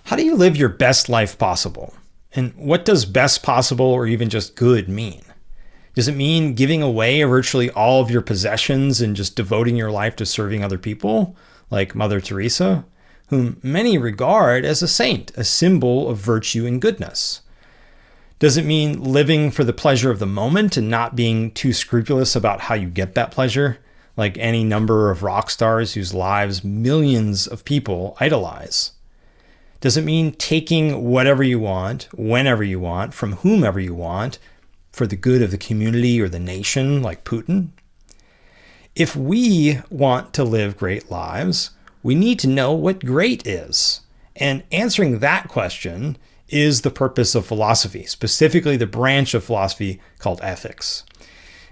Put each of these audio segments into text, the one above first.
How do you live your best life possible? And what does best possible or even just good mean? Does it mean giving away virtually all of your possessions and just devoting your life to serving other people, like Mother Teresa, whom many regard as a saint, a symbol of virtue and goodness? Does it mean living for the pleasure of the moment and not being too scrupulous about how you get that pleasure, like any number of rock stars whose lives millions of people idolize? Does it mean taking whatever you want, whenever you want, from whomever you want, for the good of the community or the nation, like Putin? If we want to live great lives, we need to know what great is. And answering that question is the purpose of philosophy, specifically the branch of philosophy called ethics.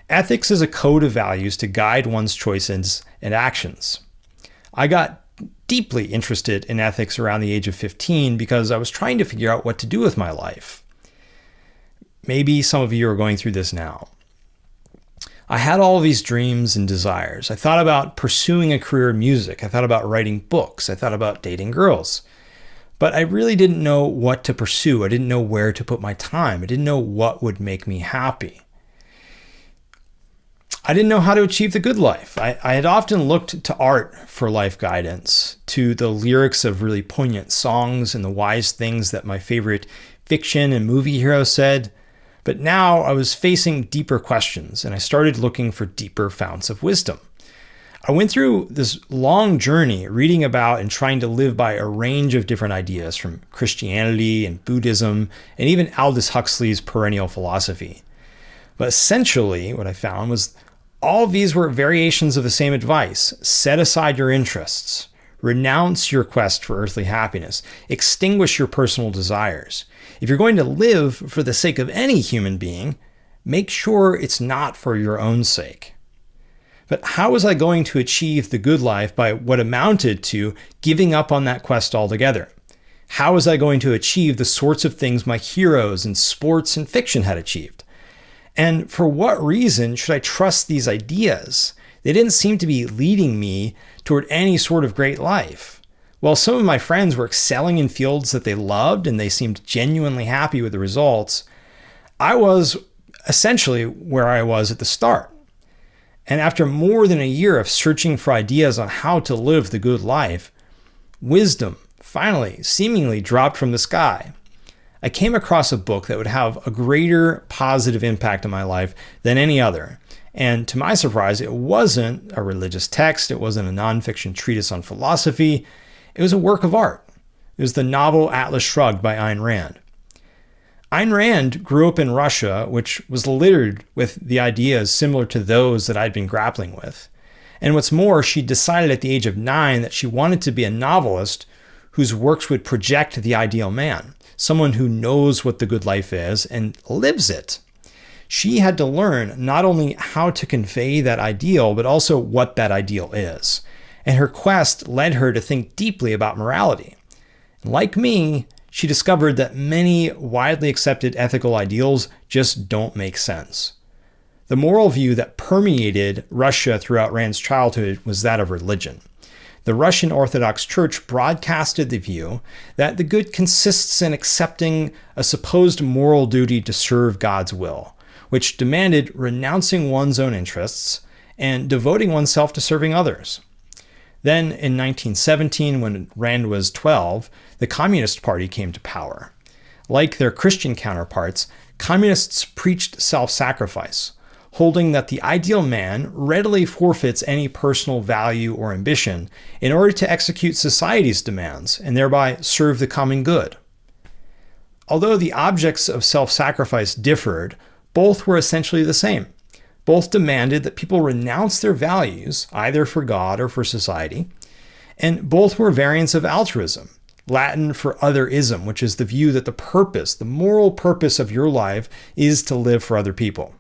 Ethics is a code of values to guide one's choices and actions. I got deeply interested in ethics around the age of 15 because I was trying to figure out what to do with my life. Maybe some of you are going through this now. I had all of these dreams and desires. I thought about pursuing a career in music. I thought about writing books. I thought about dating girls. But I really didn't know what to pursue. I didn't know where to put my time. I didn't know what would make me happy. I didn't know how to achieve the good life. I had often looked to art for life guidance, to the lyrics of really poignant songs and the wise things that my favorite fiction and movie heroes said. But now I was facing deeper questions, and I started looking for deeper founts of wisdom. I went through this long journey reading about and trying to live by a range of different ideas, from Christianity and Buddhism, and even Aldous Huxley's perennial philosophy. But essentially, what I found was all of these were variations of the same advice. Set aside your interests. Renounce your quest for earthly happiness. Extinguish your personal desires. If you're going to live for the sake of any human being, make sure it's not for your own sake. But how was I going to achieve the good life by what amounted to giving up on that quest altogether? How was I going to achieve the sorts of things my heroes in sports and fiction had achieved? And for what reason should I trust these ideas? They didn't seem to be leading me toward any sort of great life. While some of my friends were excelling in fields that they loved and they seemed genuinely happy with the results, I was essentially where I was at the start. And after more than a year of searching for ideas on how to live the good life, wisdom finally seemingly dropped from the sky. I came across a book that would have a greater positive impact on my life than any other. And to my surprise, it wasn't a religious text. It wasn't a nonfiction treatise on philosophy. It was a work of art. It was the novel Atlas Shrugged by Ayn Rand. Ayn Rand grew up in Russia, which was littered with the ideas similar to those that I'd been grappling with. And what's more, she decided at the age of 9 that she wanted to be a novelist whose works would project the ideal man, someone who knows what the good life is and lives it. She had to learn not only how to convey that ideal, but also what that ideal is. And her quest led her to think deeply about morality. Like me, she discovered that many widely accepted ethical ideals just don't make sense. The moral view that permeated Russia throughout Rand's childhood was that of religion. The Russian Orthodox Church broadcasted the view that the good consists in accepting a supposed moral duty to serve God's will, which demanded renouncing one's own interests and devoting oneself to serving others. Then in 1917, when Rand was 12, the Communist Party came to power. Like their Christian counterparts, communists preached self-sacrifice, holding that the ideal man readily forfeits any personal value or ambition in order to execute society's demands and thereby serve the common good. Although the objects of self-sacrifice differed, both were essentially the same. Both demanded that people renounce their values, either for God or for society, and both were variants of altruism, Latin for otherism, which is the view that the purpose, the moral purpose of your life is to live for other people.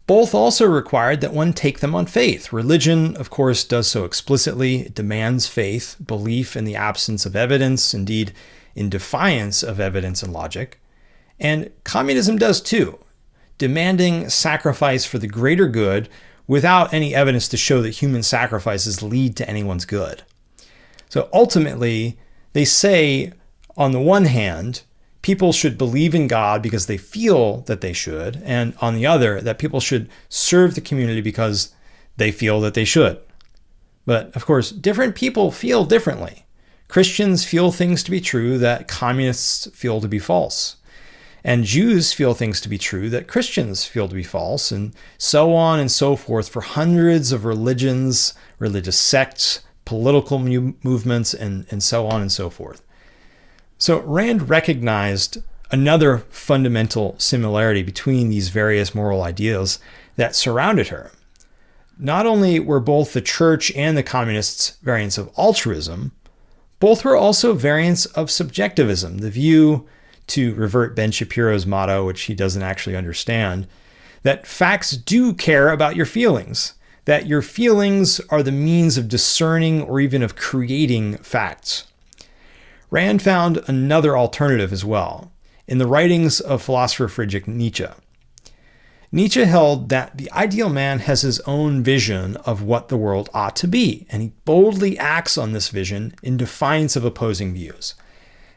Both also required that one take them on faith. Religion, of course, does so explicitly. It demands faith, belief in the absence of evidence, indeed in defiance of evidence and logic. And communism does too, demanding sacrifice for the greater good without any evidence to show that human sacrifices lead to anyone's good. So ultimately, They say, on the one hand, people should believe in God because they feel that they should, and on the other, that people should serve the community because they feel that they should. But of course, different people feel differently. Christians feel things to be true that communists feel to be false. And Jews feel things to be true that Christians feel to be false, and so on and so forth for hundreds of religions, religious sects, political movements, and so on and so forth. So Rand recognized another fundamental similarity between these various moral ideals that surrounded her. Not only were both the church and the communists variants of altruism, both were also variants of subjectivism, the view, to revert Ben Shapiro's motto, which he doesn't actually understand, that facts do care about your feelings, that your feelings are the means of discerning or even of creating facts. Rand found another alternative as well, in the writings of philosopher Friedrich Nietzsche. Nietzsche held that the ideal man has his own vision of what the world ought to be, and he boldly acts on this vision in defiance of opposing views.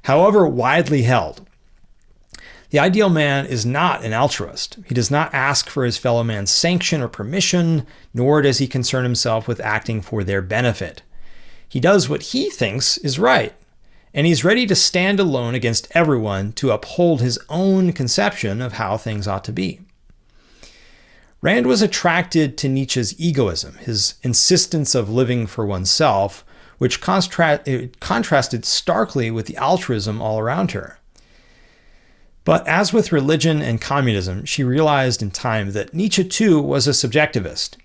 However widely held, the ideal man is not an altruist. He does not ask for his fellow man's sanction or permission, nor does he concern himself with acting for their benefit. He does what he thinks is right, and he's ready to stand alone against everyone to uphold his own conception of how things ought to be. Rand was attracted to Nietzsche's egoism, his insistence of living for oneself, which contrasted starkly with the altruism all around her. But as with religion and communism, she realized in time that Nietzsche too was a subjectivist.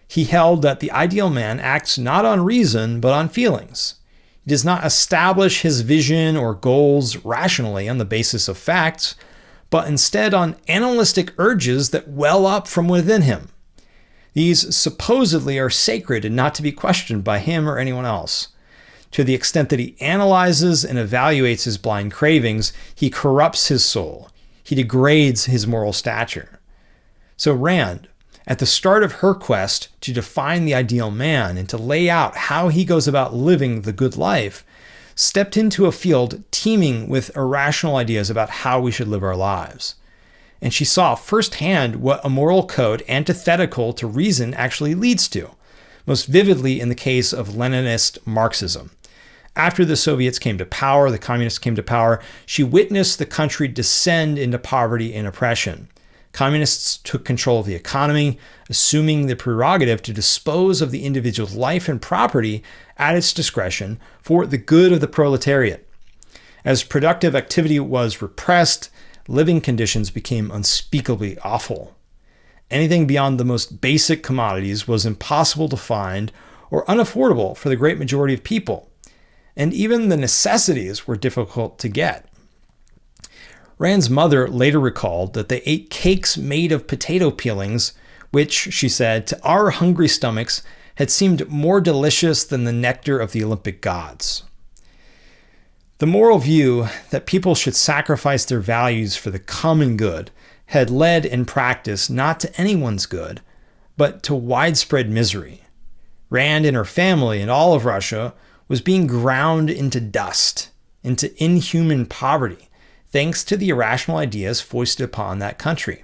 He held that the ideal man acts not on reason, but on feelings. He does not establish his vision or goals rationally on the basis of facts, but instead on animalistic urges that well up from within him. These supposedly are sacred and not to be questioned by him or anyone else. To the extent that he analyzes and evaluates his blind cravings, he corrupts his soul. He degrades his moral stature. So Rand, at the start of her quest to define the ideal man and to lay out how he goes about living the good life, stepped into a field teeming with irrational ideas about how we should live our lives. And she saw firsthand what a moral code antithetical to reason actually leads to, most vividly in the case of Leninist Marxism. After the Soviets came to power, the communists came to power, she witnessed the country descend into poverty and oppression. Communists took control of the economy, assuming the prerogative to dispose of the individual's life and property at its discretion for the good of the proletariat. As productive activity was repressed, living conditions became unspeakably awful. Anything beyond the most basic commodities was impossible to find or unaffordable for the great majority of people, and even the necessities were difficult to get. Rand's mother later recalled that they ate cakes made of potato peelings, which, she said, to our hungry stomachs had seemed more delicious than the nectar of the Olympic gods. The moral view that people should sacrifice their values for the common good had led in practice not to anyone's good, but to widespread misery. Rand and her family and all of Russia was being ground into dust, into inhuman poverty, thanks to the irrational ideas foisted upon that country.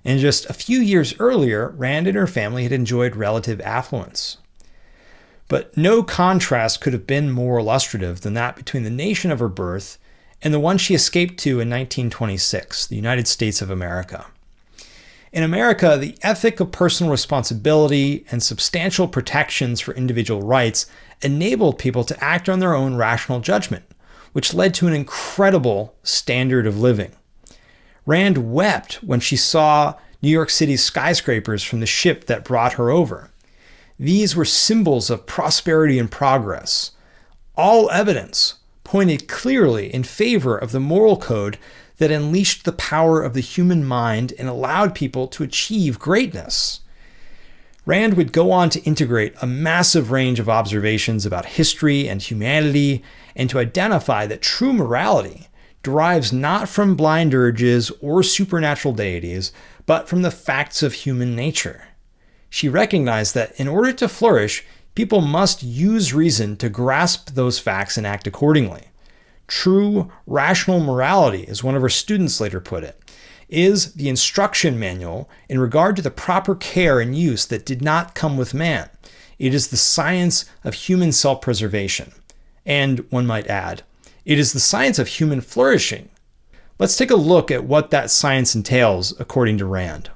And just a few years earlier, Rand and her family had enjoyed relative affluence. But no contrast could have been more illustrative than that between the nation of her birth and the one she escaped to in 1926, the United States of America. In America, the ethic of personal responsibility and substantial protections for individual rights enabled people to act on their own rational judgment, which led to an incredible standard of living. Rand wept when she saw New York City's skyscrapers from the ship that brought her over. These were symbols of prosperity and progress. All evidence pointed clearly in favor of the moral code that unleashed the power of the human mind and allowed people to achieve greatness. Rand would go on to integrate a massive range of observations about history and humanity, and to identify that true morality derives not from blind urges or supernatural deities, but from the facts of human nature. She recognized that in order to flourish, People must use reason to grasp those facts and act accordingly. True rational morality, as one of our students later put it, is the instruction manual in regard to the proper care and use that did not come with man. It is the science of human self-preservation. And, one might add, it is the science of human flourishing. Let's take a look at what that science entails according to Rand.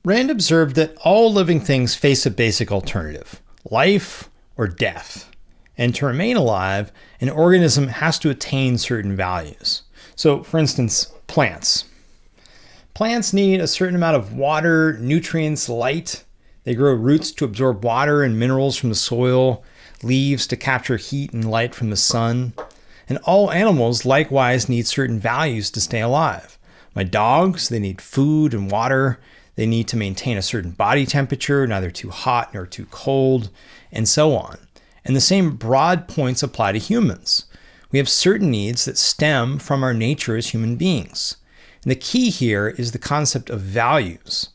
Rand observed that all living things face a basic alternative, life or death. And to remain alive, an organism has to attain certain values. So, for instance, plants. Plants need a certain amount of water, nutrients, light. They grow roots to absorb water and minerals from the soil, leaves to capture heat and light from the sun. And all animals likewise need certain values to stay alive. My dogs, they need food and water. They need to maintain a certain body temperature, neither too hot nor too cold, and so on. And the same broad points apply to humans. We have certain needs that stem from our nature as human beings. And the key here is the concept of values.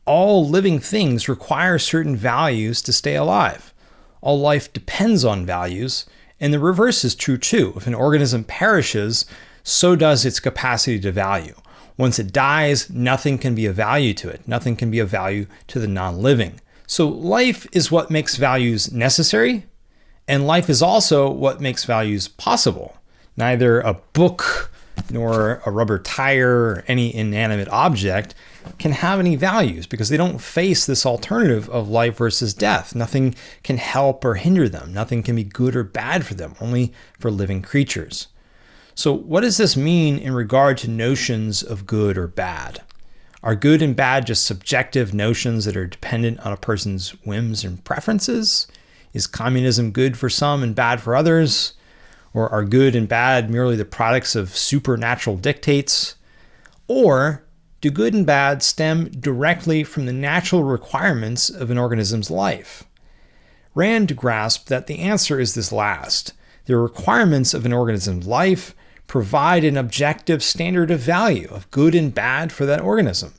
All living things require certain values to stay alive. All life depends on values, and the reverse is true too. If an organism perishes, so does its capacity to value. Once it dies, nothing can be of value to it. Nothing can be of value to the non-living. So life is what makes values necessary, and life is also what makes values possible. Neither a book nor a rubber tire or any inanimate object can have any values because they don't face this alternative of life versus death. Nothing can help or hinder them. Nothing can be good or bad for them, only for living creatures. So what does this mean in regard to notions of good or bad? Are good and bad just subjective notions that are dependent on a person's whims and preferences? Is communism good for some and bad for others? Or are good and bad merely the products of supernatural dictates? Or do good and bad stem directly from the natural requirements of an organism's life? Rand grasped that the answer is this last. The requirements of an organism's life provide an objective standard of value of good and bad for that organism.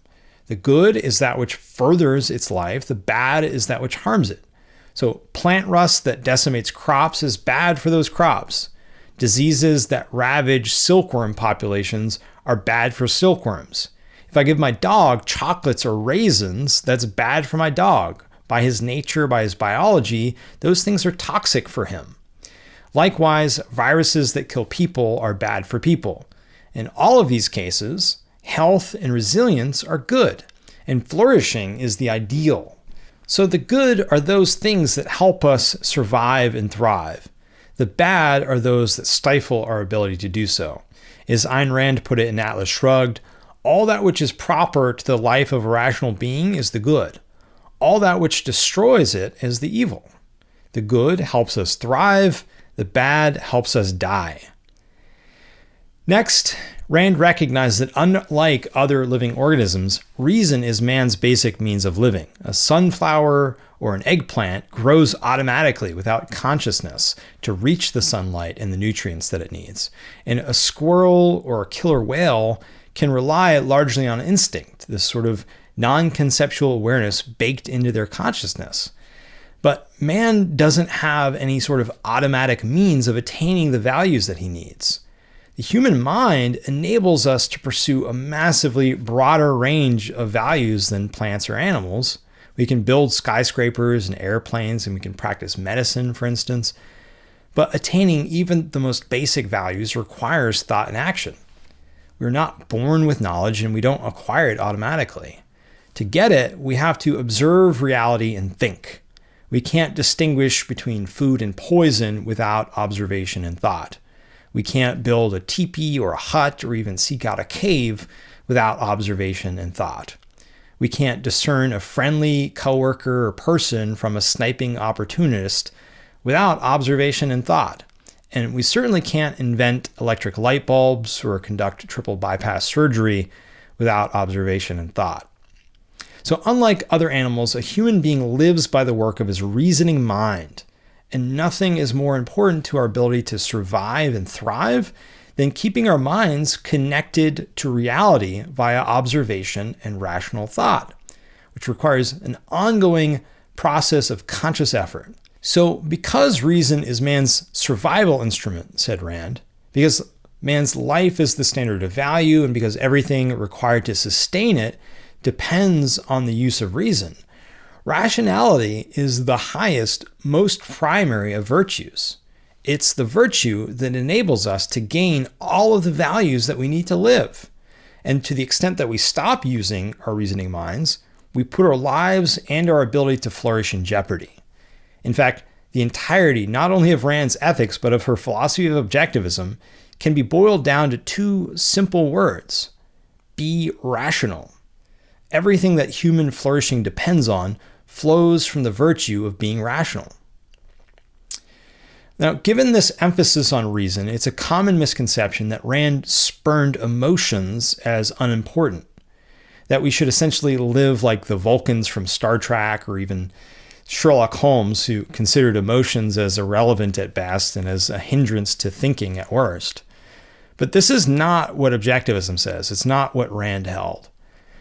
The good is that which furthers its life. The bad is that which harms it. So plant rust that decimates crops is bad for those crops. Diseases that ravage silkworm populations are bad for silkworms. If I give my dog chocolates or raisins, that's bad for my dog. By his nature, by his biology, those things are toxic for him. Likewise, viruses that kill people are bad for people. In all of these cases, health and resilience are good, and flourishing is the ideal. So the good are those things that help us survive and thrive. The bad are those that stifle our ability to do so. As Ayn Rand put it in Atlas Shrugged, all that which is proper to the life of a rational being is the good. All that which destroys it is the evil. The good helps us thrive. The bad helps us die. Next, Rand recognized that unlike other living organisms, reason is man's basic means of living. A sunflower or an eggplant grows automatically without consciousness to reach the sunlight and the nutrients that it needs. And a squirrel or a killer whale can rely largely on instinct, this sort of non-conceptual awareness baked into their consciousness. But man doesn't have any sort of automatic means of attaining the values that he needs. The human mind enables us to pursue a massively broader range of values than plants or animals. We can build skyscrapers and airplanes, and we can practice medicine, for instance. But attaining even the most basic values requires thought and action. We're not born with knowledge, and we don't acquire it automatically. To get it, we have to observe reality and think. We can't distinguish between food and poison without observation and thought. We can't build a teepee or a hut or even seek out a cave without observation and thought. We can't discern a friendly coworker or person from a sniping opportunist without observation and thought. And we certainly can't invent electric light bulbs or conduct triple bypass surgery without observation and thought. So unlike other animals, a human being lives by the work of his reasoning mind. And nothing is more important to our ability to survive and thrive than keeping our minds connected to reality via observation and rational thought. which requires an ongoing process of conscious effort. So because reason is man's survival instrument, said Rand, because man's life is the standard of value, and because everything required to sustain it depends on the use of reason, rationality is the highest, most primary of virtues. It's the virtue that enables us to gain all of the values that we need to live. And to the extent that we stop using our reasoning minds, we put our lives and our ability to flourish in jeopardy. In fact, the entirety not only of Rand's ethics, but of her philosophy of objectivism can be boiled down to two simple words: be rational. Everything that human flourishing depends on flows from the virtue of being rational. Now, given this emphasis on reason, it's a common misconception that Rand spurned emotions as unimportant, that we should essentially live like the Vulcans from Star Trek, or even Sherlock Holmes, who considered emotions as irrelevant at best and as a hindrance to thinking at worst. But this is not what objectivism says. It's not what Rand held.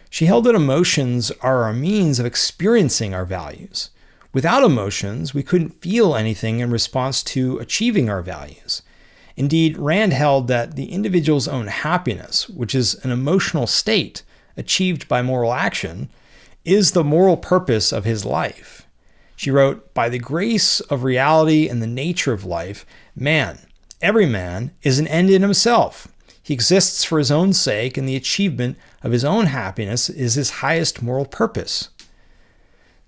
She held that emotions are our means of experiencing our values. Without emotions, we couldn't feel anything in response to achieving our values. Indeed, Rand held that the individual's own happiness, which is an emotional state achieved by moral action, is the moral purpose of his life. She wrote, "By the grace of reality and the nature of life, man, every man, is an end in himself. He exists for his own sake, and the achievement of his own happiness is his highest moral purpose."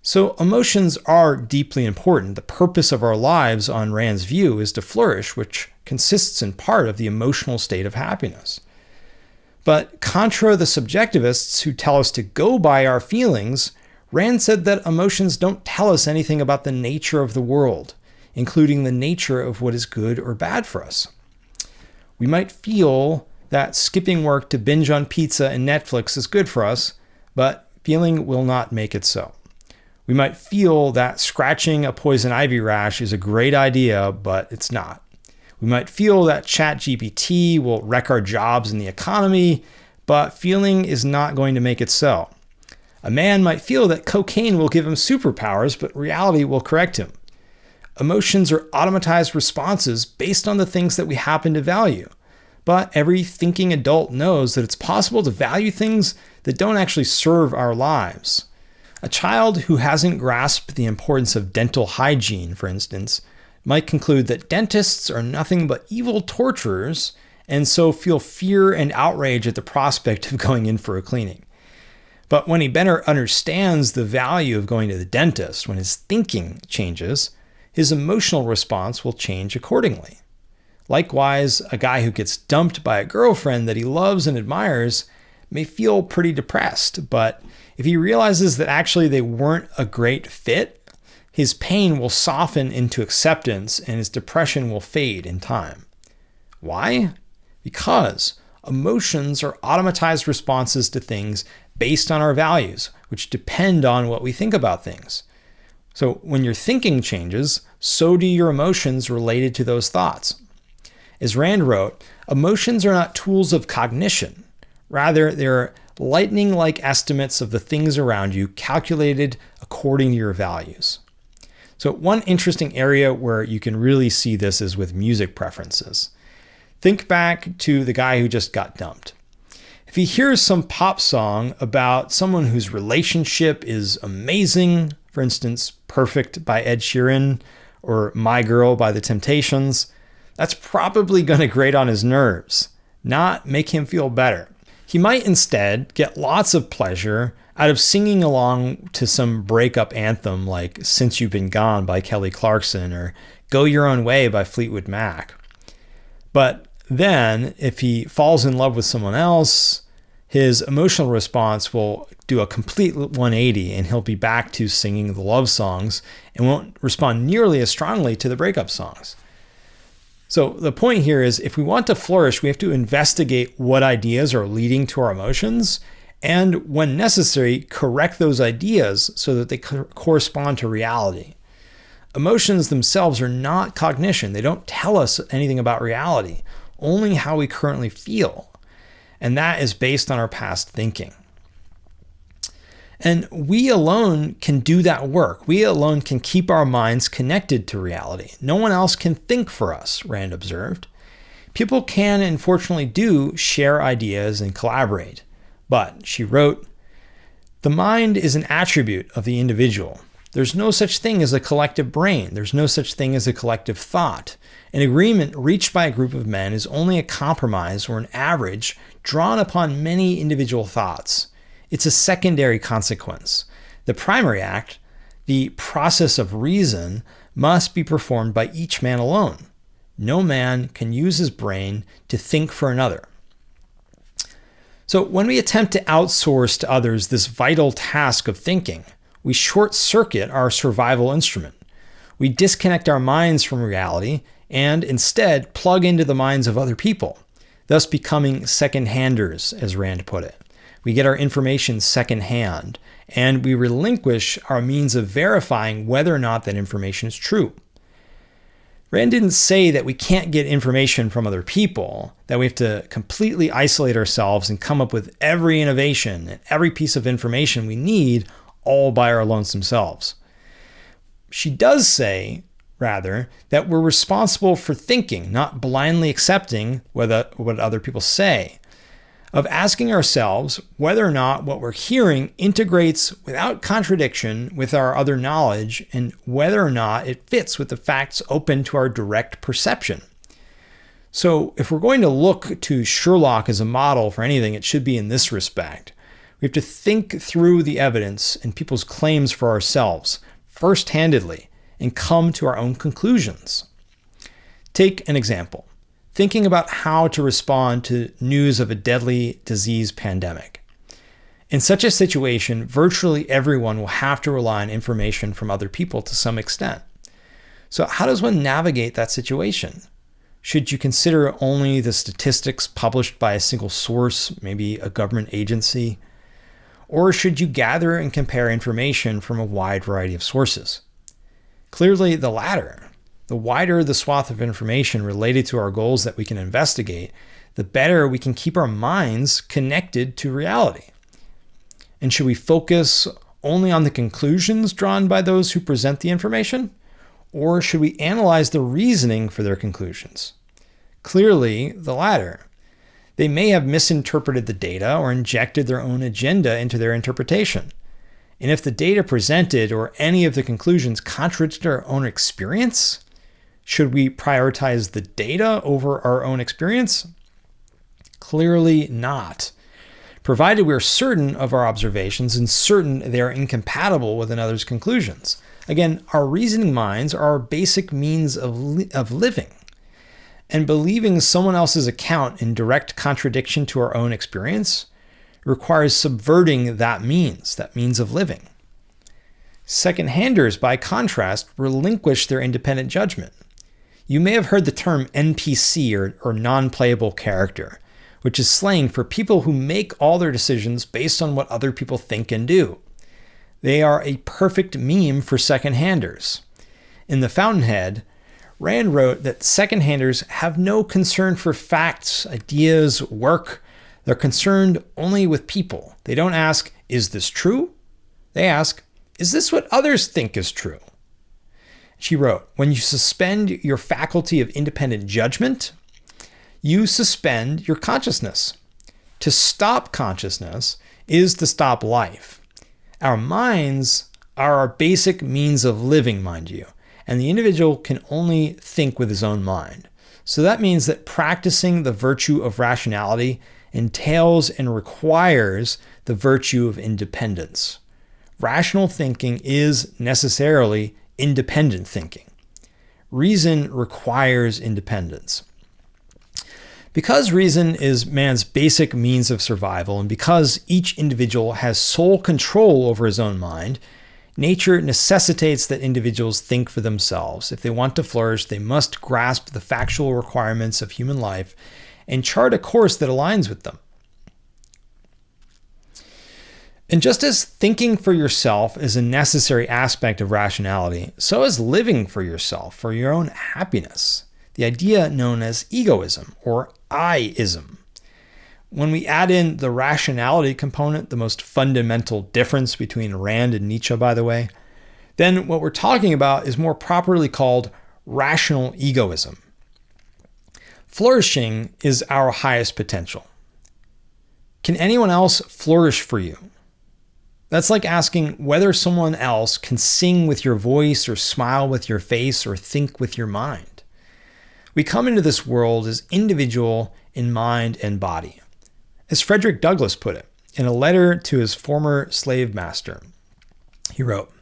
So emotions are deeply important. The purpose of our lives, on Rand's view, is to flourish, which consists in part of the emotional state of happiness. But contra the subjectivists who tell us to go by our feelings, Rand said that emotions don't tell us anything about the nature of the world, including the nature of what is good or bad for us. We might feel that skipping work to binge on pizza and Netflix is good for us, but feeling will not make it so. We might feel that scratching a poison ivy rash is a great idea, but it's not. We might feel that ChatGPT will wreck our jobs and the economy, but feeling is not going to make it so. A man might feel that cocaine will give him superpowers, but reality will correct him. Emotions are automatized responses based on the things that we happen to value. But every thinking adult knows that it's possible to value things that don't actually serve our lives. A child who hasn't grasped the importance of dental hygiene, for instance, might conclude that dentists are nothing but evil torturers, and so feel fear and outrage at the prospect of going in for a cleaning. But when he better understands the value of going to the dentist, when his thinking changes, his emotional response will change accordingly. Likewise, a guy who gets dumped by a girlfriend that he loves and admires may feel pretty depressed, but if he realizes that actually they weren't a great fit, his pain will soften into acceptance and his depression will fade in time. Why? Because emotions are automatized responses to things based on our values, which depend on what we think about things. So when your thinking changes, so do your emotions related to those thoughts. As Rand wrote, emotions are not tools of cognition. Rather, they're lightning-like estimates of the things around you calculated according to your values. So one interesting area where you can really see this is with music preferences. Think back to the guy who just got dumped. If he hears some pop song about someone whose relationship is amazing, for instance, Perfect by Ed Sheeran or My Girl by The Temptations, that's probably going to grate on his nerves, not make him feel better. He might instead get lots of pleasure out of singing along to some breakup anthem like Since You've Been Gone by Kelly Clarkson or Go Your Own Way by Fleetwood Mac. But then, if he falls in love with someone else, his emotional response will do a complete 180 and he'll be back to singing the love songs and won't respond nearly as strongly to the breakup songs. So the point here is, if we want to flourish, we have to investigate what ideas are leading to our emotions and, when necessary, correct those ideas so that they correspond to reality. Emotions themselves are not cognition. They don't tell us anything about reality, only how we currently feel. And that is based on our past thinking. And we alone can do that work. We alone can keep our minds connected to reality. No one else can think for us, Rand observed. People can, and fortunately do, share ideas and collaborate. But, she wrote, the mind is an attribute of the individual. There's no such thing as a collective brain. There's no such thing as a collective thought. An agreement reached by a group of men is only a compromise or an average drawn upon many individual thoughts. It's a secondary consequence. The primary act, the process of reason, must be performed by each man alone. No man can use his brain to think for another. So when we attempt to outsource to others this vital task of thinking, we short-circuit our survival instrument. We disconnect our minds from reality and instead plug into the minds of other people, thus becoming second-handers, as Rand put it. We get our information secondhand, and we relinquish our means of verifying whether or not that information is true. Rand didn't say that we can't get information from other people, that we have to completely isolate ourselves and come up with every innovation and every piece of information we need all by our lonesome selves. She does say, rather, that we're responsible for thinking, not blindly accepting what other people say, of asking ourselves whether or not what we're hearing integrates without contradiction with our other knowledge and whether or not it fits with the facts open to our direct perception. So if we're going to look to Sherlock as a model for anything, it should be in this respect. We have to think through the evidence and people's claims for ourselves, first-handedly, and come to our own conclusions. Take an example. Thinking about how to respond to news of a deadly disease pandemic. In such a situation, virtually everyone will have to rely on information from other people to some extent. So how does one navigate that situation? Should you consider only the statistics published by a single source, maybe a government agency? Or should you gather and compare information from a wide variety of sources? Clearly, the latter. The wider the swath of information related to our goals that we can investigate, the better we can keep our minds connected to reality. And should we focus only on the conclusions drawn by those who present the information? Or should we analyze the reasoning for their conclusions? Clearly, the latter. They may have misinterpreted the data or injected their own agenda into their interpretation. And if the data presented or any of the conclusions contradict our own experience, should we prioritize the data over our own experience? Clearly not. Provided we're certain of our observations and certain they are incompatible with another's conclusions. Again, our reasoning minds are our basic means of living. And believing someone else's account in direct contradiction to our own experience requires subverting that means of living. Second-handers, by contrast, relinquish their independent judgment. You may have heard the term NPC or non-playable character, which is slang for people who make all their decisions based on what other people think and do. They are a perfect meme for second-handers. In The Fountainhead, Rand wrote that second-handers have no concern for facts, ideas, work. They're concerned only with people. They don't ask, is this true? They ask, is this what others think is true? She wrote, when you suspend your faculty of independent judgment, you suspend your consciousness. To stop consciousness is to stop life. Our minds are our basic means of living, mind you, and the individual can only think with his own mind. So that means that practicing the virtue of rationality entails and requires the virtue of independence. Rational thinking is necessarily independent thinking. Reason requires independence. Because reason is man's basic means of survival, and because each individual has sole control over his own mind, nature necessitates that individuals think for themselves. If they want to flourish, they must grasp the factual requirements of human life and chart a course that aligns with them. And just as thinking for yourself is a necessary aspect of rationality, so is living for yourself, for your own happiness, the idea known as egoism or I-ism. When we add in the rationality component, the most fundamental difference between Rand and Nietzsche, by the way, then what we're talking about is more properly called rational egoism. Flourishing is our highest potential. Can anyone else flourish for you? That's like asking whether someone else can sing with your voice or smile with your face or think with your mind. We come into this world as individual in mind and body. As Frederick Douglass put it in a letter to his former slave master, he wrote,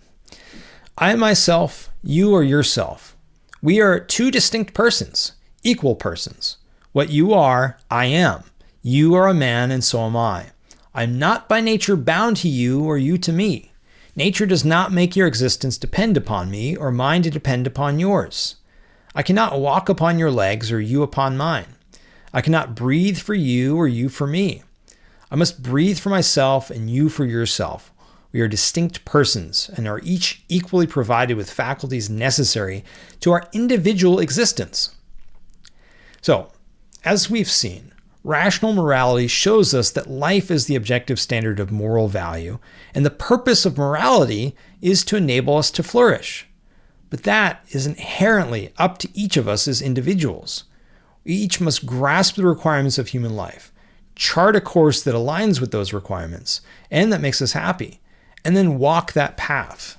"I am myself, you are yourself. We are two distinct persons, equal persons. What you are, I am. You are a man and so am I. I'm not by nature bound to you or you to me. Nature does not make your existence depend upon me or mine to depend upon yours. I cannot walk upon your legs or you upon mine. I cannot breathe for you or you for me. I must breathe for myself and you for yourself. We are distinct persons and are each equally provided with faculties necessary to our individual existence." So, as we've seen, rational morality shows us that life is the objective standard of moral value, and the purpose of morality is to enable us to flourish. But that is inherently up to each of us as individuals. We each must grasp the requirements of human life, chart a course that aligns with those requirements, and that makes us happy, and then walk that path.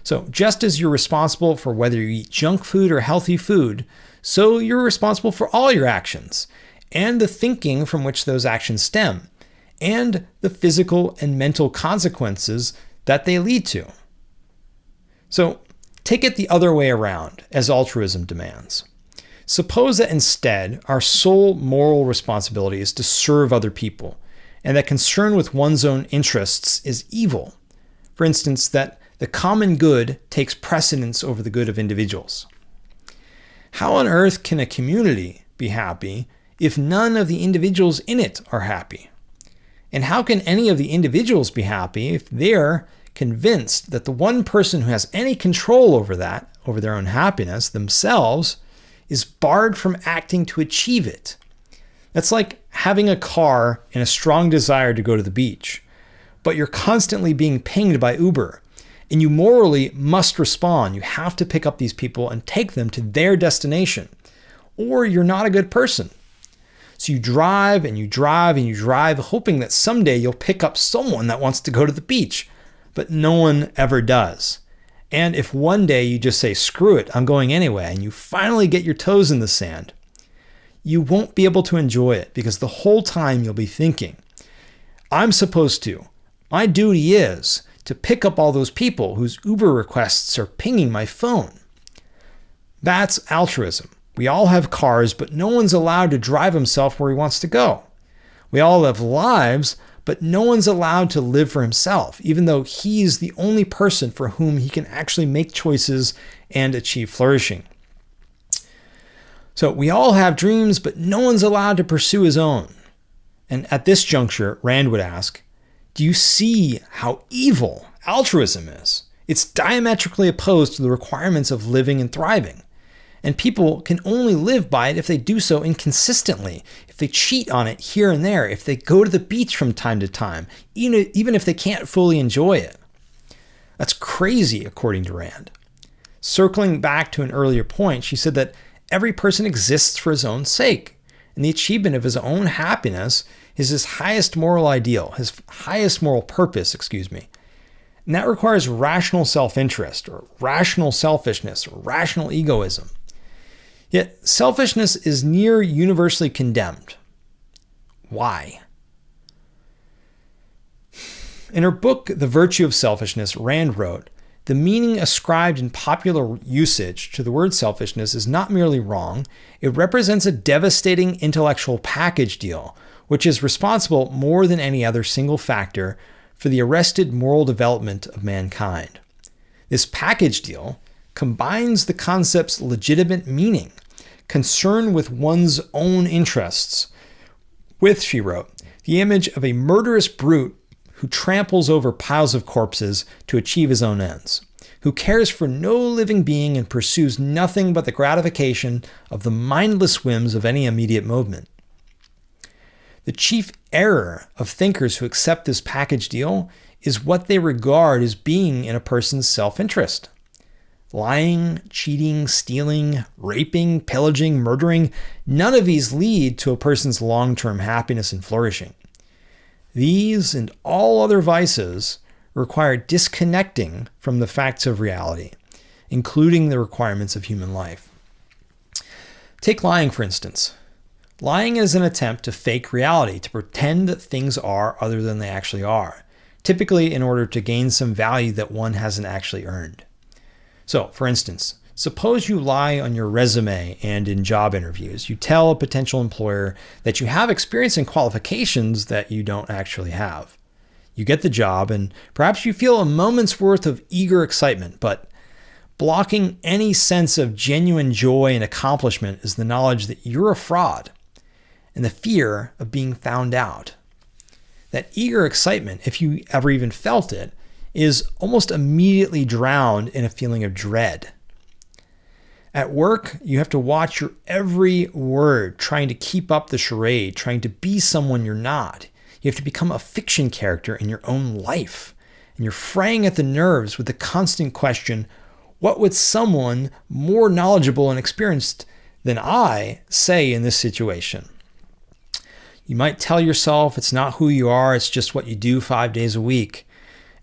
So just as you're responsible for whether you eat junk food or healthy food, so you're responsible for all your actions, and the thinking from which those actions stem, and the physical and mental consequences that they lead to. So take it the other way around, as altruism demands. Suppose that instead our sole moral responsibility is to serve other people, and that concern with one's own interests is evil. For instance, that the common good takes precedence over the good of individuals. How on earth can a community be happy if none of the individuals in it are happy? And how can any of the individuals be happy if they're convinced that the one person who has any control over their own happiness, themselves, is barred from acting to achieve it? That's like having a car and a strong desire to go to the beach, but you're constantly being pinged by Uber, and you morally must respond. You have to pick up these people and take them to their destination, or you're not a good person. So you drive and you drive and you drive, hoping that someday you'll pick up someone that wants to go to the beach, but no one ever does. And if one day you just say, screw it, I'm going anyway, and you finally get your toes in the sand, you won't be able to enjoy it because the whole time you'll be thinking, I'm supposed to. My duty is to pick up all those people whose Uber requests are pinging my phone. That's altruism. We all have cars, but no one's allowed to drive himself where he wants to go. We all have lives, but no one's allowed to live for himself, even though he's the only person for whom he can actually make choices and achieve flourishing. So we all have dreams, but no one's allowed to pursue his own. And at this juncture, Rand would ask, do you see how evil altruism is? It's diametrically opposed to the requirements of living and thriving. And people can only live by it if they do so inconsistently, if they cheat on it here and there, if they go to the beach from time to time, even if they can't fully enjoy it. That's crazy, according to Rand. Circling back to an earlier point, she said that every person exists for his own sake, and the achievement of his own happiness is his highest moral ideal, his highest moral purpose, And that requires rational self-interest, or rational selfishness, or rational egoism. Yet selfishness is near universally condemned. Why? In her book, The Virtue of Selfishness, Rand wrote, the meaning ascribed in popular usage to the word selfishness is not merely wrong, it represents a devastating intellectual package deal, which is responsible more than any other single factor for the arrested moral development of mankind. This package deal combines the concept's legitimate meaning, concern with one's own interests, with, she wrote, the image of a murderous brute who tramples over piles of corpses to achieve his own ends, who cares for no living being and pursues nothing but the gratification of the mindless whims of any immediate movement. The chief error of thinkers who accept this package deal is what they regard as being in a person's self-interest. Lying, cheating, stealing, raping, pillaging, murdering, none of these lead to a person's long-term happiness and flourishing. These and all other vices require disconnecting from the facts of reality, including the requirements of human life. Take lying, for instance. Lying is an attempt to fake reality, to pretend that things are other than they actually are, typically in order to gain some value that one hasn't actually earned. So, for instance, suppose you lie on your resume and in job interviews. You tell a potential employer that you have experience and qualifications that you don't actually have. You get the job, and perhaps you feel a moment's worth of eager excitement, but blocking any sense of genuine joy and accomplishment is the knowledge that you're a fraud and the fear of being found out. That eager excitement, if you ever even felt it, is almost immediately drowned in a feeling of dread. At work, you have to watch your every word, trying to keep up the charade, trying to be someone you're not. You have to become a fiction character in your own life. And you're fraying at the nerves with the constant question, what would someone more knowledgeable and experienced than I say in this situation? You might tell yourself it's not who you are, it's just what you do 5 days a week.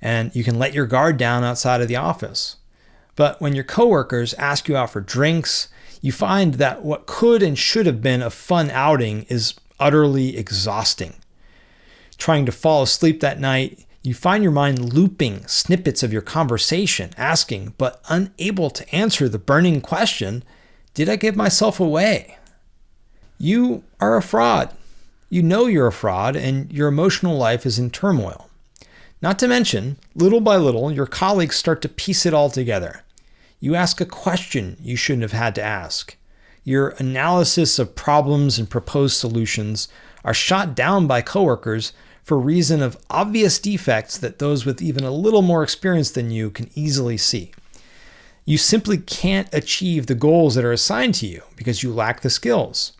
And you can let your guard down outside of the office. But when your coworkers ask you out for drinks, you find that what could and should have been a fun outing is utterly exhausting. Trying to fall asleep that night, you find your mind looping snippets of your conversation, asking but unable to answer the burning question, did I give myself away? You are a fraud. You know you're a fraud, and your emotional life is in turmoil. Not to mention, little by little, your colleagues start to piece it all together. You ask a question you shouldn't have had to ask. Your analysis of problems and proposed solutions are shot down by coworkers for reason of obvious defects that those with even a little more experience than you can easily see. You simply can't achieve the goals that are assigned to you because you lack the skills.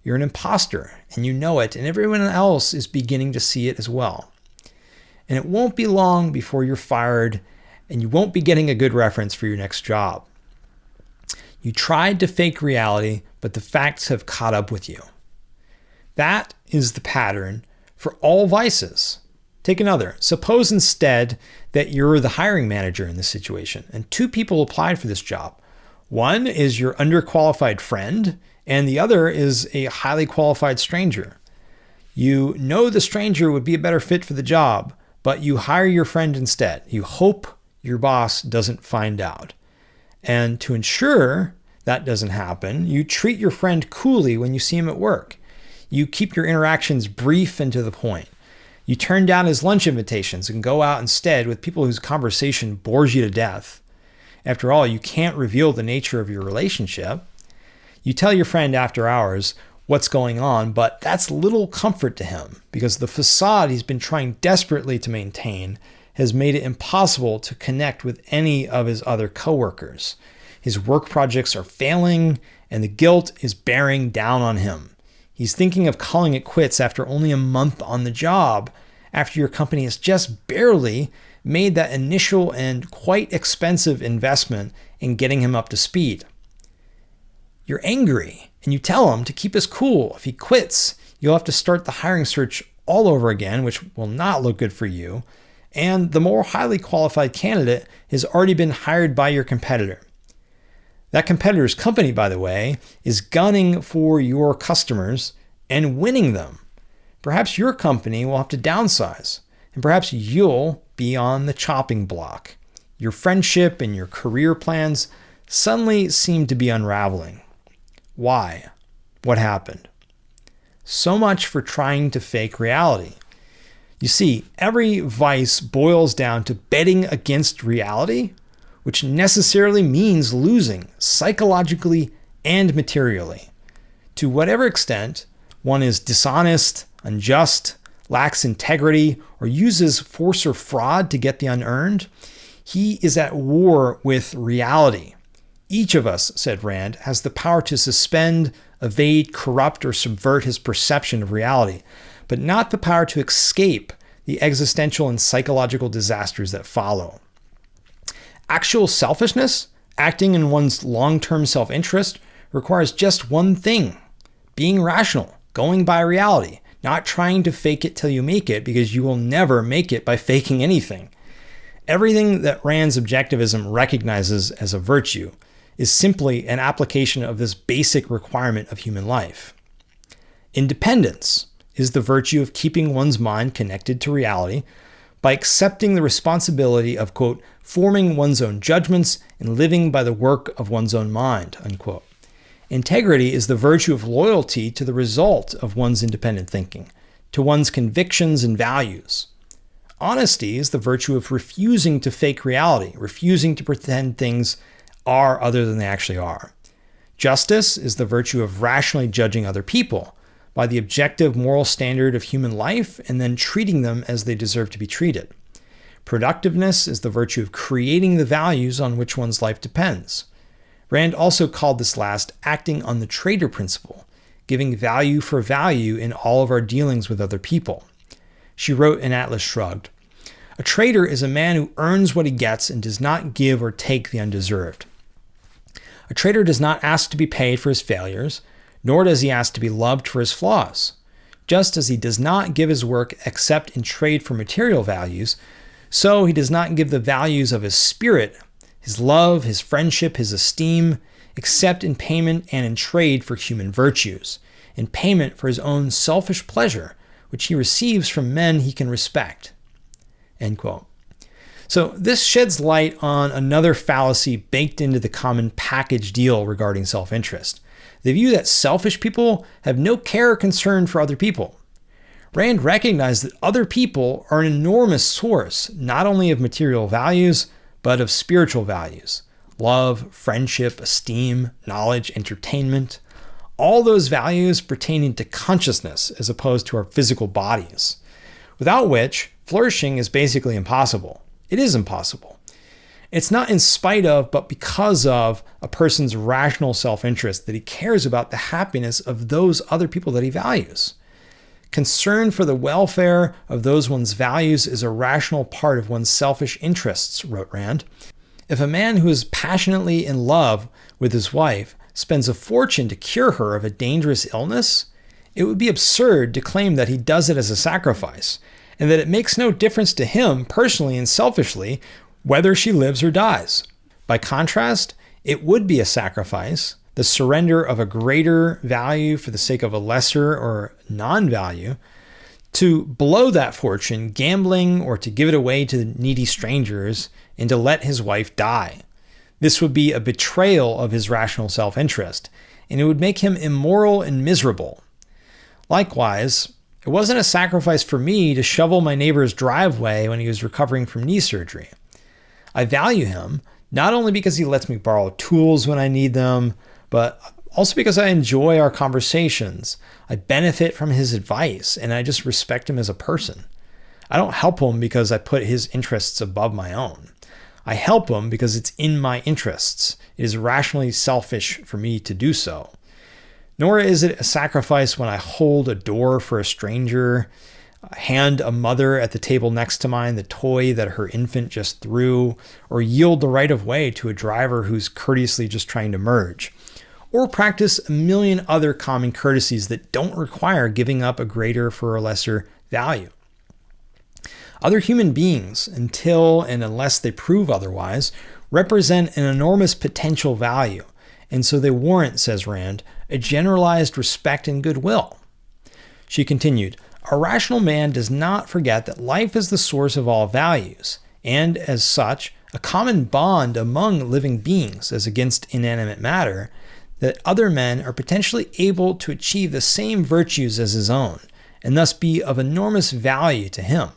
You're an imposter, and you know it, and everyone else is beginning to see it as well. And it won't be long before you're fired, and you won't be getting a good reference for your next job. You tried to fake reality, but the facts have caught up with you. That is the pattern for all vices. Take another. Suppose instead that you're the hiring manager in this situation, and 2 people applied for this job. One is your underqualified friend, and the other is a highly qualified stranger. You know the stranger would be a better fit for the job, but you hire your friend instead. You hope your boss doesn't find out. And to ensure that doesn't happen, you treat your friend coolly when you see him at work. You keep your interactions brief and to the point. You turn down his lunch invitations and go out instead with people whose conversation bores you to death. After all, you can't reveal the nature of your relationship. You tell your friend after hours what's going on, but that's little comfort to him because the facade he's been trying desperately to maintain has made it impossible to connect with any of his other coworkers. His work projects are failing, and the guilt is bearing down on him. He's thinking of calling it quits after only a month on the job, after your company has just barely made that initial and quite expensive investment in getting him up to speed. You're angry, and you tell him to keep his cool. If he quits, you'll have to start the hiring search all over again, which will not look good for you. And the more highly qualified candidate has already been hired by your competitor. That competitor's company, by the way, is gunning for your customers and winning them. Perhaps your company will have to downsize, and perhaps you'll be on the chopping block. Your friendship and your career plans suddenly seem to be unraveling. Why? What happened? So much for trying to fake reality. You see, every vice boils down to betting against reality, which necessarily means losing psychologically and materially. To whatever extent one is dishonest, unjust, lacks integrity, or uses force or fraud to get the unearned, he is at war with reality. Each of us, said Rand, has the power to suspend, evade, corrupt, or subvert his perception of reality. but not the power to escape the existential and psychological disasters that follow. Actual selfishness, acting in one's long-term self-interest, requires just one thing: being rational, going by reality, not trying to fake it till you make it, because you will never make it by faking anything. Everything that Rand's objectivism recognizes as a virtue is simply an application of this basic requirement of human life. Independence is the virtue of keeping one's mind connected to reality by accepting the responsibility of, quote, forming one's own judgments and living by the work of one's own mind, unquote. Integrity is the virtue of loyalty to the result of one's independent thinking, to one's convictions and values. Honesty is the virtue of refusing to fake reality, refusing to pretend things are other than they actually are. Justice is the virtue of rationally judging other people by the objective moral standard of human life and then treating them as they deserve to be treated. Productiveness is the virtue of creating the values on which one's life depends. Rand also called this last acting on the trader principle, giving value for value in all of our dealings with other people. She wrote in Atlas Shrugged, "A trader is a man who earns what he gets and does not give or take the undeserved. A trader does not ask to be paid for his failures, nor does he ask to be loved for his flaws. Just as he does not give his work except in trade for material values, so he does not give the values of his spirit, his love, his friendship, his esteem, except in payment and in trade for human virtues, in payment for his own selfish pleasure, which he receives from men he can respect." End quote. So this sheds light on another fallacy baked into the common package deal regarding self-interest: the view that selfish people have no care or concern for other people. Rand recognized that other people are an enormous source, not only of material values, but of spiritual values: love, friendship, esteem, knowledge, entertainment. All those values pertaining to consciousness as opposed to our physical bodies, without which flourishing is basically impossible. It is impossible. It's not in spite of, but because of a person's rational self-interest that he cares about the happiness of those other people that he values. Concern for the welfare of those one's values is a rational part of one's selfish interests, wrote Rand. If a man who is passionately in love with his wife spends a fortune to cure her of a dangerous illness, it would be absurd to claim that he does it as a sacrifice, and that it makes no difference to him personally and selfishly whether she lives or dies. By contrast, it would be a sacrifice, the surrender of a greater value for the sake of a lesser or non-value, to blow that fortune gambling or to give it away to needy strangers and to let his wife die. This would be a betrayal of his rational self-interest, and it would make him immoral and miserable. Likewise, it wasn't a sacrifice for me to shovel my neighbor's driveway when he was recovering from knee surgery. I value him, not only because he lets me borrow tools when I need them, but also because I enjoy our conversations. I benefit from his advice, and I just respect him as a person. I don't help him because I put his interests above my own. I help him because it's in my interests. It is rationally selfish for me to do so. Nor is it a sacrifice when I hold a door for a stranger, hand a mother at the table next to mine the toy that her infant just threw, or yield the right of way to a driver who's courteously just trying to merge, or practice a million other common courtesies that don't require giving up a greater for a lesser value. Other human beings, until and unless they prove otherwise, represent an enormous potential value, and so they warrant, says Rand, a generalized respect and goodwill. She continued, "A rational man does not forget that life is the source of all values, and as such, a common bond among living beings as against inanimate matter, that other men are potentially able to achieve the same virtues as his own, and thus be of enormous value to him."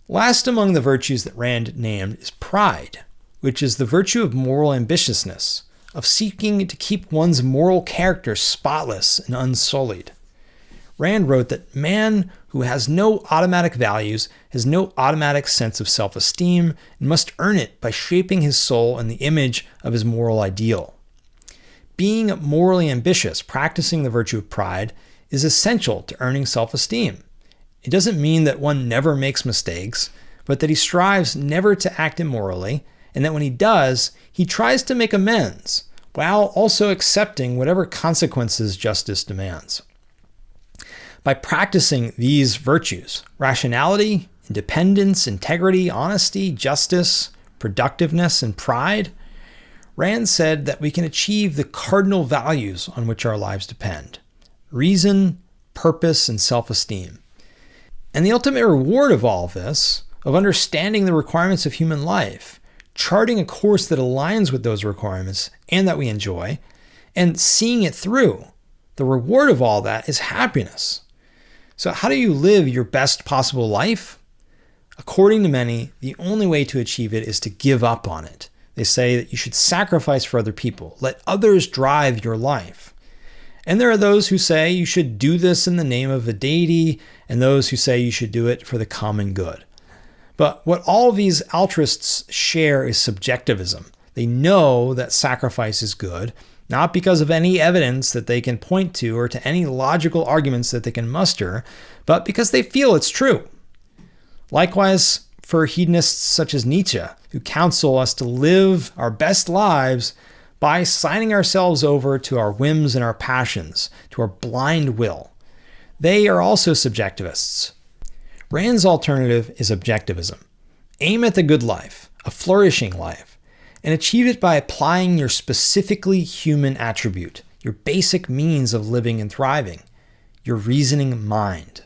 Last among the virtues that Rand named is pride, which is the virtue of moral ambitiousness, of seeking to keep one's moral character spotless and unsullied. Rand wrote that man who has no automatic values has no automatic sense of self-esteem and must earn it by shaping his soul in the image of his moral ideal. Being morally ambitious, practicing the virtue of pride, is essential to earning self-esteem. It doesn't mean that one never makes mistakes, but that he strives never to act immorally, and that when he does, he tries to make amends, while also accepting whatever consequences justice demands. By practicing these virtues, rationality, independence, integrity, honesty, justice, productiveness, and pride, Rand said that we can achieve the cardinal values on which our lives depend: reason, purpose, and self-esteem. And the ultimate reward of all of this, of understanding the requirements of human life, charting a course that aligns with those requirements and that we enjoy, and seeing it through, the reward of all that is happiness. So how do you live your best possible life? According to many, the only way to achieve it is to give up on it. They say that you should sacrifice for other people. Let others drive your life. And there are those who say you should do this in the name of a deity, and those who say you should do it for the common good. But what all of these altruists share is subjectivism. They know that sacrifice is good, not because of any evidence that they can point to or to any logical arguments that they can muster, but because they feel it's true. Likewise, for hedonists such as Nietzsche, who counsel us to live our best lives by signing ourselves over to our whims and our passions, to our blind will. They are also subjectivists. Rand's alternative is objectivism. Aim at the good life, a flourishing life, and achieve it by applying your specifically human attribute, your basic means of living and thriving, your reasoning mind.